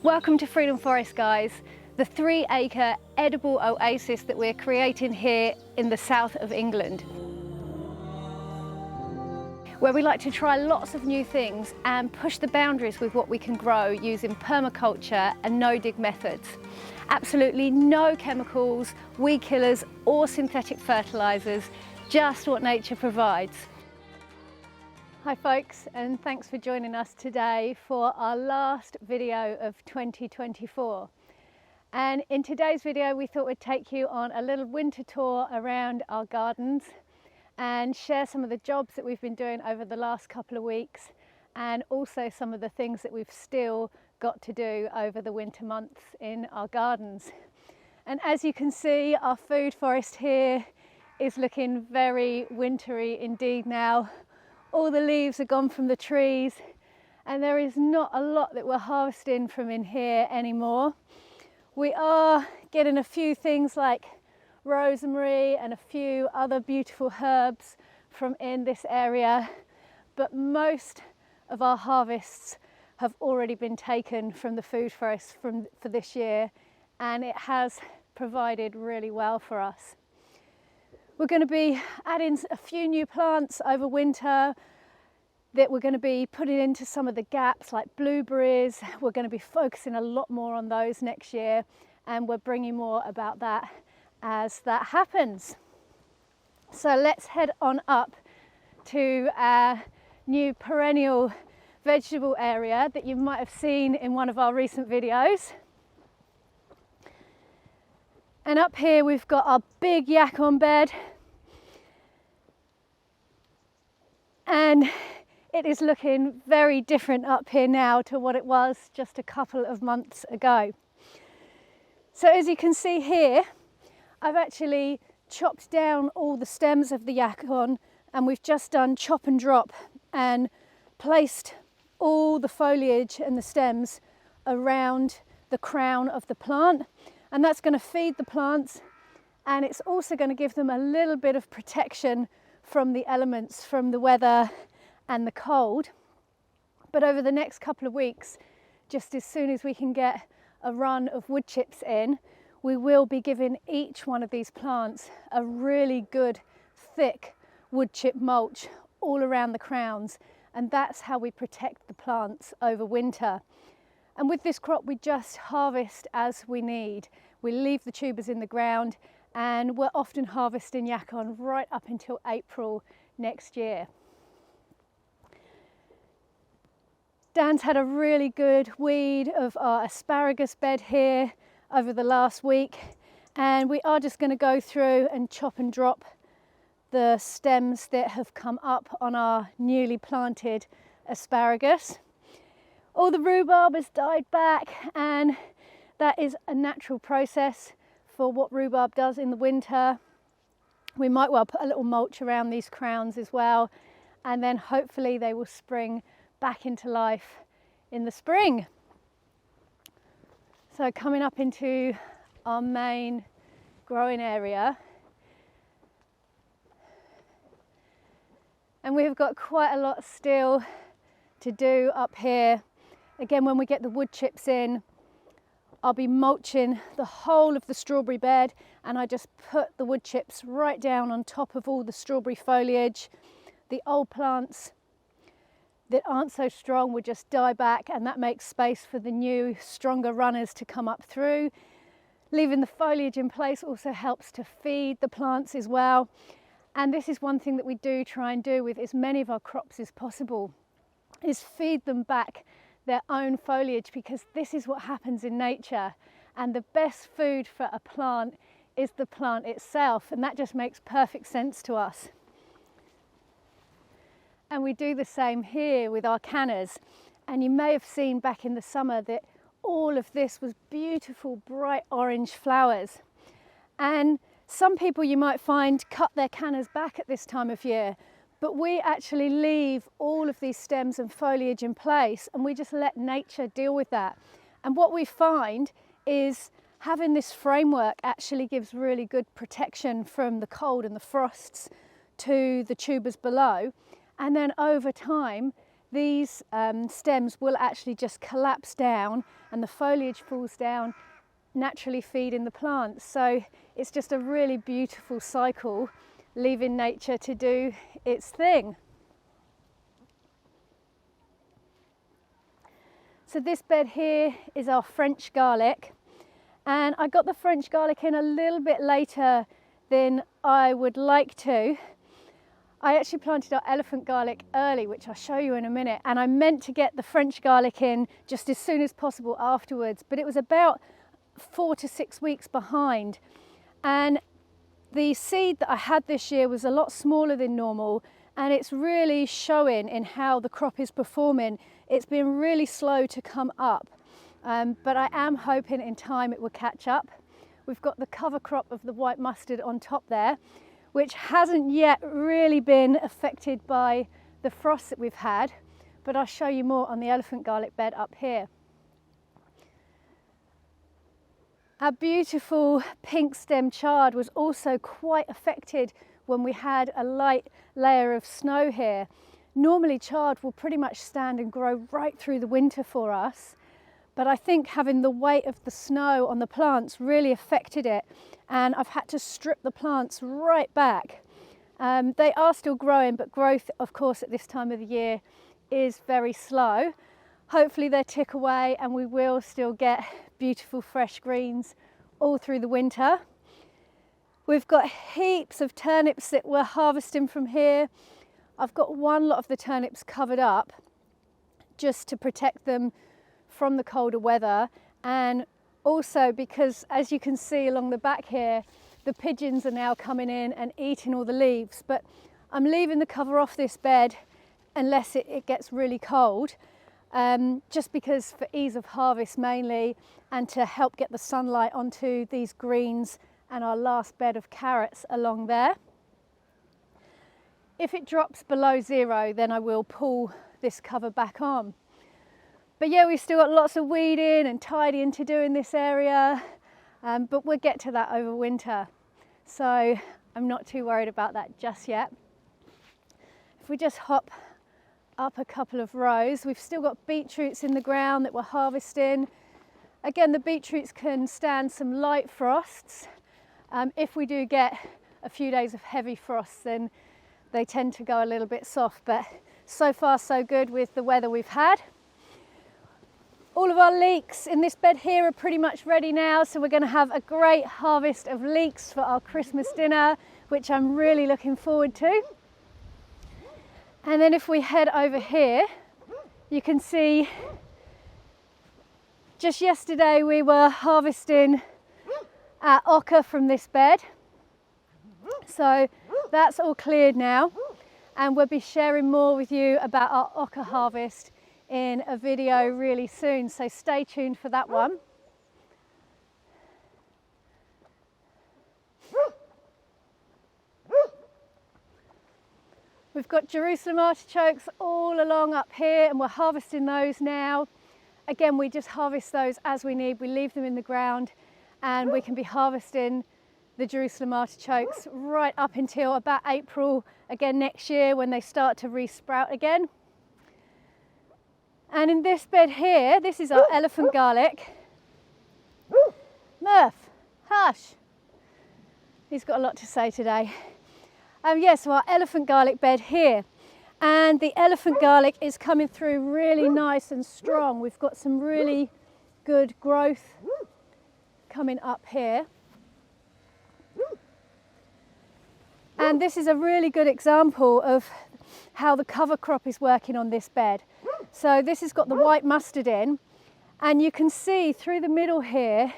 Welcome to Freedom Forest, guys, the 3-acre edible oasis that we're creating here in the south of England, where we like to try lots of new things and push the boundaries with what we can grow using permaculture and no-dig methods. Absolutely no chemicals, weed killers or synthetic fertilisers, just what nature provides. Hi folks, and thanks for joining us today for our last video of 2024. And in today's video we thought we'd take you on a little winter tour around our gardens and share some of the jobs that we've been doing over the last couple of weeks, and also some of the things that we've still got to do over the winter months in our gardens. And as you can see, our food forest here is looking very wintry indeed now. All the leaves are gone from the trees and there is not a lot that we're harvesting from in here anymore. We are getting a few things like rosemary and a few other beautiful herbs from in this area, but most of our harvests have already been taken from the food forest for this year, and it has provided really well for us. We're going to be adding a few new plants over winter that we're going to be putting into some of the gaps, like blueberries. We're going to be focusing a lot more on those next year, and we're bringing more about that as that happens. So let's head on up to our new perennial vegetable area that you might have seen in one of our recent videos. And up here we've got our big yacon bed, and it is looking very different up here now to what it was just a couple of months ago. So as you can see here, I've actually chopped down all the stems of the yacon, and we've just done chop and drop and placed all the foliage and the stems around the crown of the plant. And that's going to feed the plants, and it's also going to give them a little bit of protection from the elements, from the weather and the cold. But over the next couple of weeks, just as soon as we can get a run of wood chips in, we will be giving each one of these plants a really good thick wood chip mulch all around the crowns, and that's how we protect the plants over winter. And with this crop, we just harvest as we need. We leave the tubers in the ground, and we're often harvesting yacon right up until April next year. Dan's had a really good weed of our asparagus bed here over the last week, and we are just going to go through and chop and drop the stems that have come up on our newly planted asparagus. All the rhubarb has died back, and that is a natural process for what rhubarb does in the winter. We might well put a little mulch around these crowns as well, and then hopefully they will spring back into life in the spring. So coming up into our main growing area, and we've got quite a lot still to do up here. Again, when we get the wood chips in, I'll be mulching the whole of the strawberry bed, and I just put the wood chips right down on top of all the strawberry foliage. The old plants that aren't so strong will just die back, and that makes space for the new, stronger runners to come up through. Leaving the foliage in place also helps to feed the plants as well. And this is one thing that we do try and do with as many of our crops as possible, is feed them back their own foliage, because this is what happens in nature, and the best food for a plant is the plant itself, and that just makes perfect sense to us. And we do the same here with our cannas, and you may have seen back in the summer that all of this was beautiful bright orange flowers, and some people you might find cut their cannas back at this time of year, but we actually leave all of these stems and foliage in place, and we just let nature deal with that. And what we find is having this framework actually gives really good protection from the cold and the frosts to the tubers below. And then over time, these stems will actually just collapse down and the foliage falls down, naturally feeding the plants. So it's just a really beautiful cycle, leaving nature to do its thing. So this bed here is our French garlic, and I got the French garlic in a little bit later than I would like to. I actually planted our elephant garlic early, which I'll show you in a minute, and I meant to get the French garlic in just as soon as possible afterwards, but it was about 4 to 6 weeks behind. And the seed that I had this year was a lot smaller than normal, and it's really showing in how the crop is performing. It's been really slow to come up, but I am hoping in time it will catch up. We've got the cover crop of the white mustard on top there, which hasn't yet really been affected by the frost that we've had, but I'll show you more on the elephant garlic bed up here. Our beautiful pink stem chard was also quite affected when we had a light layer of snow here. Normally chard will pretty much stand and grow right through the winter for us, but I think having the weight of the snow on the plants really affected it, and I've had to strip the plants right back. They are still growing, but growth, of course, at this time of the year is very slow. Hopefully they tick away and we will still get beautiful fresh greens all through the winter. We've got heaps of turnips that we're harvesting from here. I've got one lot of the turnips covered up just to protect them from the colder weather, and also because, as you can see along the back here, the pigeons are now coming in and eating all the leaves. But I'm leaving the cover off this bed unless it gets really cold, just because for ease of harvest mainly, and to help get the sunlight onto these greens and our last bed of carrots along there. If it drops below 0, then I will pull this cover back on. But yeah, we've still got lots of weeding and tidying to do in this area, but we'll get to that over winter. So I'm not too worried about that just yet. If we just hop up a couple of rows, we've still got beetroots in the ground that we're harvesting. Again, the beetroots can stand some light frosts. If we do get a few days of heavy frosts, then they tend to go a little bit soft, but so far so good with the weather we've had. All of our leeks in this bed here are pretty much ready now, so we're going to have a great harvest of leeks for our Christmas dinner, which I'm really looking forward to. And then if we head over here, you can see just yesterday we were harvesting our acre from this bed. So that's all cleared now, and we'll be sharing more with you about our acre harvest in a video really soon, so stay tuned for that one. We've got Jerusalem artichokes all along up here, and we're harvesting those now. Again, we just harvest those as we need. We leave them in the ground, and we can be harvesting the Jerusalem artichokes right up until about April again next year, when they start to re-sprout again. And in this bed here, this is our elephant garlic. Murph, hush. He's got a lot to say today. So our elephant garlic bed here. And the elephant garlic is coming through really nice and strong. We've got some really good growth coming up here. And this is a really good example of how the cover crop is working on this bed. So this has got the white mustard in, and you can see through the middle here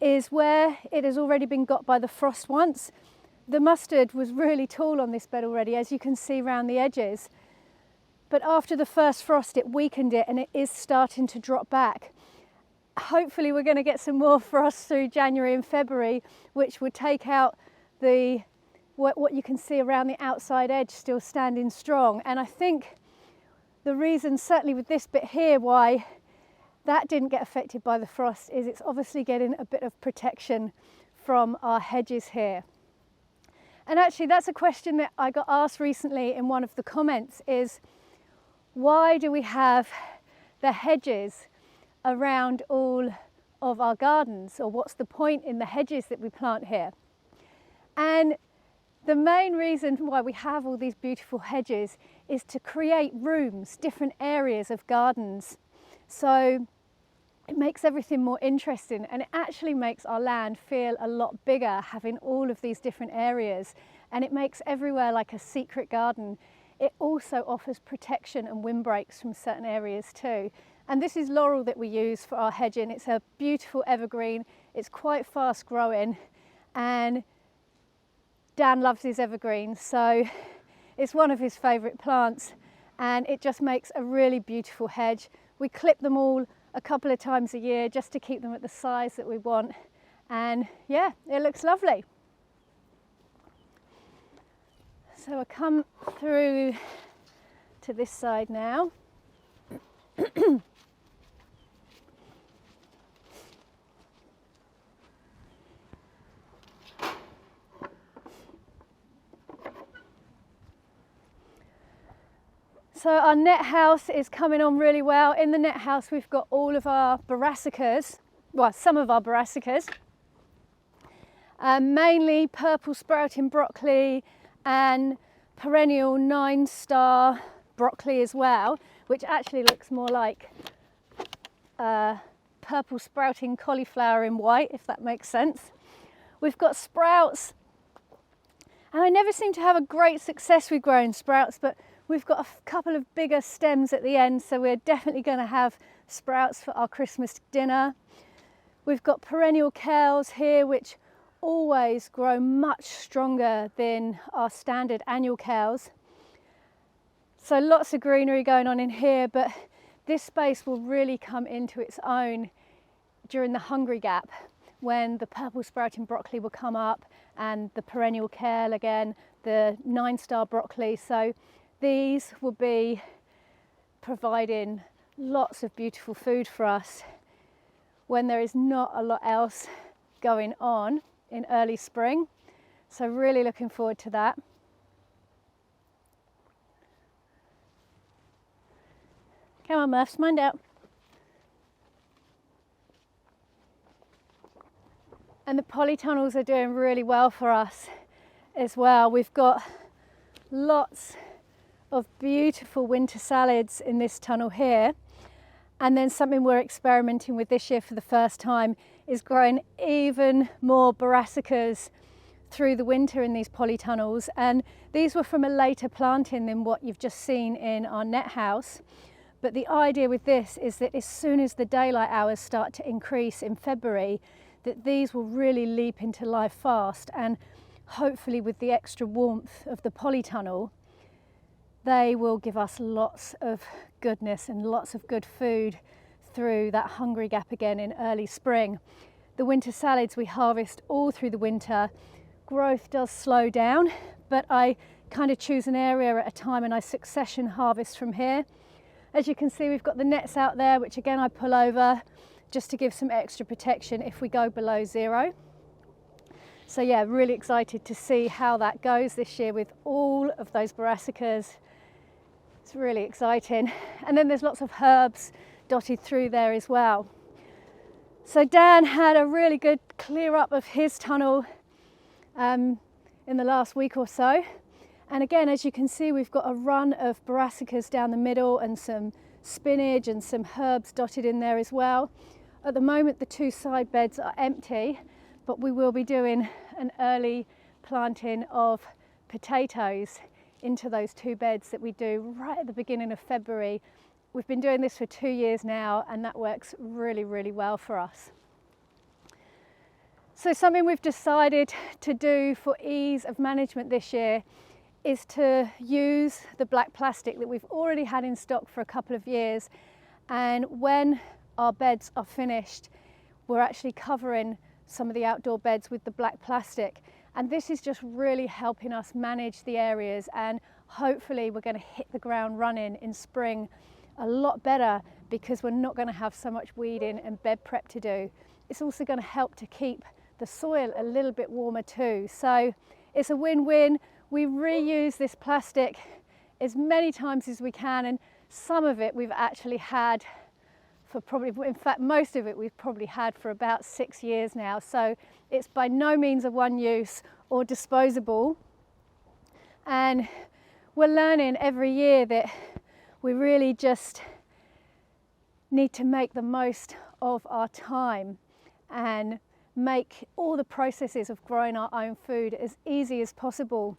is where it has already been got by the frost once. The mustard was really tall on this bed already, as you can see around the edges. But after the first frost, it weakened it, and it is starting to drop back. Hopefully we're going to get some more frost through January and February, which would take out what you can see around the outside edge still standing strong. And I think the reason, certainly with this bit here, why that didn't get affected by the frost is it's obviously getting a bit of protection from our hedges here. And actually that's a question that I got asked recently in one of the comments, is why do we have the hedges around all of our gardens, or what's the point in the hedges that we plant here? And the main reason why we have all these beautiful hedges is to create rooms, different areas of gardens. So it makes everything more interesting, and it actually makes our land feel a lot bigger having all of these different areas, and it makes everywhere like a secret garden. It also offers protection and windbreaks from certain areas too. And this is laurel that we use for our hedging. It's a beautiful evergreen. It's quite fast growing, and Dan loves his evergreens, so it's one of his favourite plants, and it just makes a really beautiful hedge. We clip them all a couple of times a year just to keep them at the size that we want, and yeah, it looks lovely. So I'll come through to this side now. So our net house is coming on really well. In the net house we've got all of our brassicas, well, some of our brassicas, mainly purple sprouting broccoli and perennial 9-star broccoli as well, which actually looks more like purple sprouting cauliflower in white, if that makes sense. We've got sprouts, and I never seem to have a great success with growing sprouts, but we've got a couple of bigger stems at the end, so we're definitely going to have sprouts for our Christmas dinner. We've got perennial kales here, which always grow much stronger than our standard annual kales. So lots of greenery going on in here, but this space will really come into its own during the hungry gap, when the purple sprouting broccoli will come up and the perennial kale again, the 9-star broccoli. So these will be providing lots of beautiful food for us when there is not a lot else going on in early spring. So really looking forward to that. Come on, Murphs, mind out. And the polytunnels are doing really well for us as well. We've got lots of beautiful winter salads in this tunnel here, and then something we're experimenting with this year for the first time is growing even more brassicas through the winter in these polytunnels, and these were from a later planting than what you've just seen in our net house. But the idea with this is that as soon as the daylight hours start to increase in February, that these will really leap into life fast, and hopefully with the extra warmth of the polytunnel, they will give us lots of goodness and lots of good food through that hungry gap again in early spring. The winter salads we harvest all through the winter. Growth does slow down, but I kind of choose an area at a time and I succession harvest from here. As you can see, we've got the nets out there, which again I pull over just to give some extra protection if we go below zero. So yeah, really excited to see how that goes this year with all of those brassicas. It's really exciting. And then there's lots of herbs dotted through there as well. So Dan had a really good clear up of his tunnel in the last week or so. And again, as you can see, we've got a run of brassicas down the middle and some spinach and some herbs dotted in there as well. At the moment, the 2 side beds are empty, but we will be doing an early planting of potatoes into those 2 beds that we do right at the beginning of February. We've been doing this for 2 years now, and that works really, really well for us. So something we've decided to do for ease of management this year is to use the black plastic that we've already had in stock for a couple of years, and when our beds are finished, we're actually covering some of the outdoor beds with the black plastic, and this is just really helping us manage the areas, and hopefully we're going to hit the ground running in spring a lot better because we're not going to have so much weeding and bed prep to do. It's also going to help to keep the soil a little bit warmer too, so it's a win-win. We reuse this plastic as many times as we can, and Some of it we've actually had for probably, in fact most of it we've probably had for about 6 years now, so it's by no means a one use or disposable. And we're learning every year that we really just need to make the most of our time and make all the processes of growing our own food as easy as possible.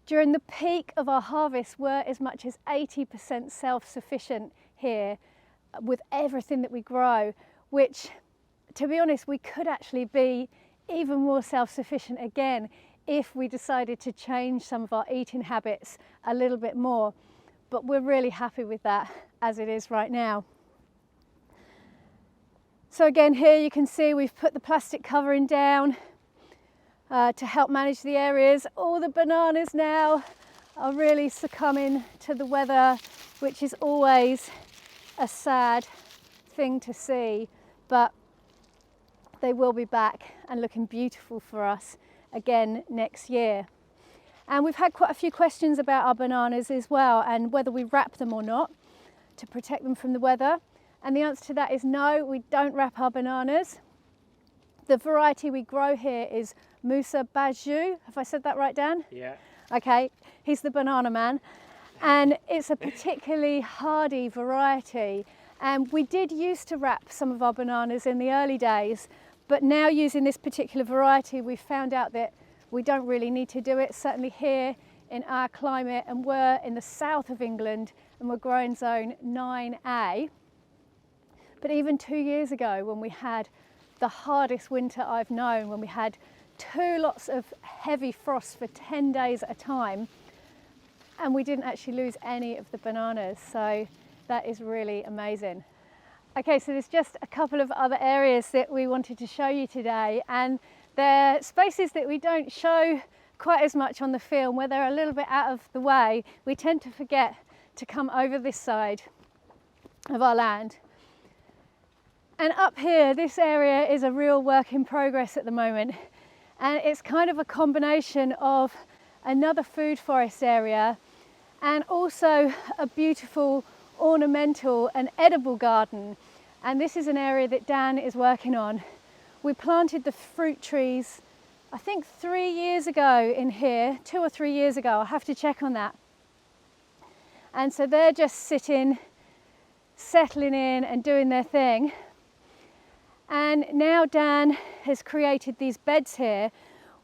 During the peak of our harvest, we're as much as 80% self-sufficient here with everything that we grow, which, to be honest, we could actually be even more self-sufficient again if we decided to change some of our eating habits a little bit more. But we're really happy with that as it is right now. So again, here you can see we've put the plastic covering down to help manage the areas. All the bananas now are really succumbing to the weather, which is always a sad thing to see, but they will be back and looking beautiful for us again next year. And we've had quite a few questions about our bananas as well, and whether we wrap them or not to protect them from the weather. And the answer to that is no, we don't wrap our bananas. The variety we grow here is Musa Baju. Have I said that right, Dan? Yeah. Okay, he's the banana man. And it's a particularly hardy variety. And we did used to wrap some of our bananas in the early days, but now using this particular variety, we found out that we don't really need to do it, certainly here in our climate, and we're in the south of England and we're growing zone 9A. But even 2 years ago, when we had the hardest winter I've known, when we had 2 lots of heavy frost for 10 days at a time, and we didn't actually lose any of the bananas, so that is really amazing. Okay, so there's just a couple of other areas that we wanted to show you today, and they're spaces that we don't show quite as much on the film, where they're a little bit out of the way. We tend to forget to come over this side of our land. And up here, this area is a real work in progress at the moment. And it's kind of a combination of another food forest area and also a beautiful ornamental and edible garden. And this is an area that Dan is working on. We planted the fruit trees, I think 3 years ago in here, 2 or 3 years ago, I'll have to check on that. And so they're just sitting, settling in and doing their thing. And now Dan has created these beds here,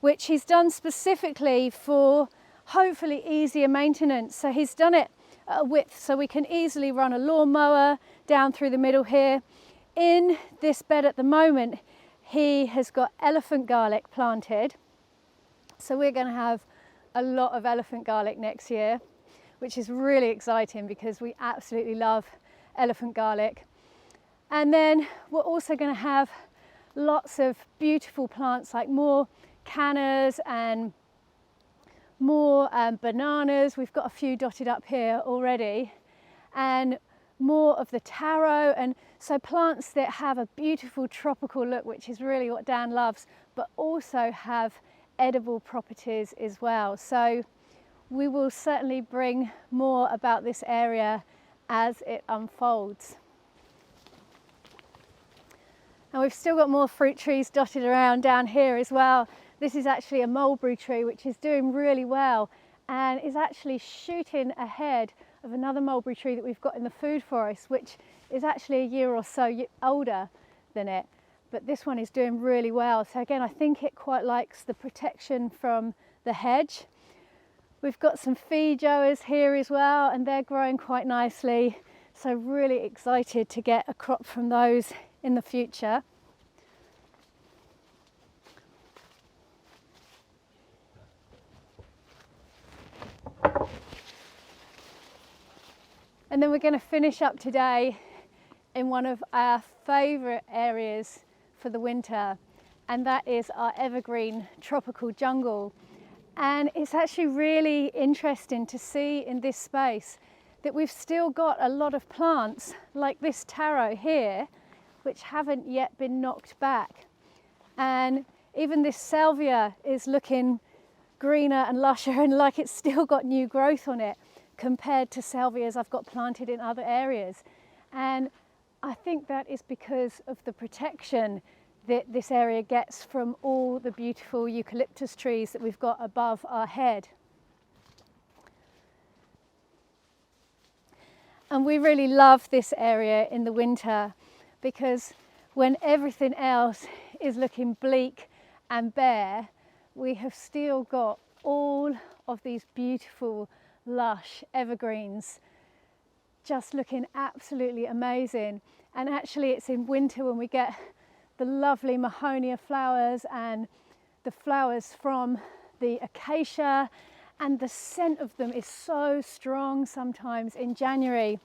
which he's done specifically for hopefully easier maintenance. So he's done it at a width so we can easily run a lawnmower down through the middle here. In this bed at the moment, he has got elephant garlic planted. So we're going to have a lot of elephant garlic next year, which is really exciting because we absolutely love elephant garlic. And then we're also going to have lots of beautiful plants, like more cannas and more bananas. We've got a few dotted up here already, and more of the taro. And so plants that have a beautiful tropical look, which is really what Dan loves, but also have edible properties as well. So we will certainly bring more about this area as it unfolds. And we've still got more fruit trees dotted around down here as well. This is actually a mulberry tree, which is doing really well and is actually shooting ahead of another mulberry tree that we've got in the food forest, which is actually a year or so older than it. But this one is doing really well. So again, I think it quite likes the protection from the hedge. We've got some feijoas here as well, and they're growing quite nicely. So really excited to get a crop from those in the future. And then we're going to finish up today in one of our favourite areas for the winter, and that is our evergreen tropical jungle. And it's actually really interesting to see in this space that we've still got a lot of plants like this taro here, which haven't yet been knocked back. And even this salvia is looking greener and lusher and like it's still got new growth on it. compared to salvias I've got planted in other areas. And I think that is because of the protection that this area gets from all the beautiful eucalyptus trees that we've got above our head. And we really love this area in the winter because when everything else is looking bleak and bare, we have still got all of these beautiful, lush evergreens just looking absolutely amazing. And actually it's in winter when we get the lovely mahonia flowers and the flowers from the acacia, and the scent of them is so strong sometimes in January.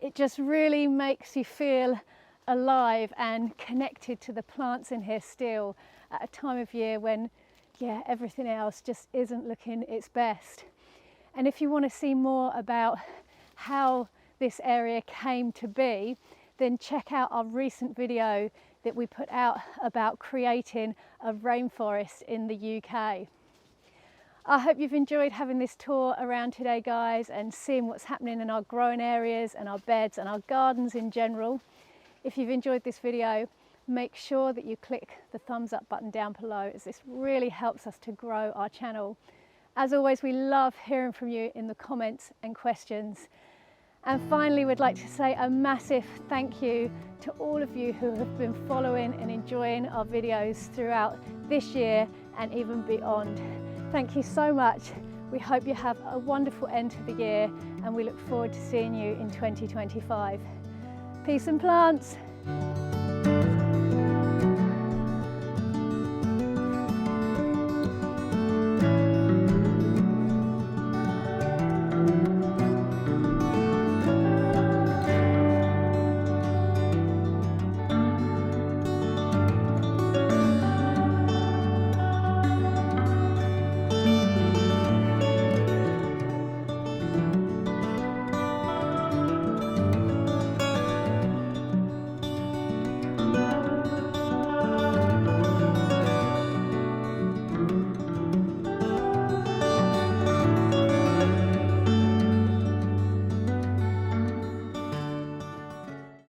It just really makes you feel alive and connected to the plants in here still at a time of year when, yeah, everything else just isn't looking its best. And if you want to see more about how this area came to be, then check out our recent video that we put out about creating a rainforest in the UK. I hope you've enjoyed having this tour around today, guys, and seeing what's happening in our growing areas and our beds and our gardens in general. If you've enjoyed this video, make sure that you click the thumbs up button down below, as this really helps us to grow our channel. As always, we love hearing from you in the comments and questions. And finally, we'd like to say a massive thank you to all of you who have been following and enjoying our videos throughout this year and even beyond. Thank you so much. We hope you have a wonderful end to the year, and we look forward to seeing you in 2025. Peace and plants.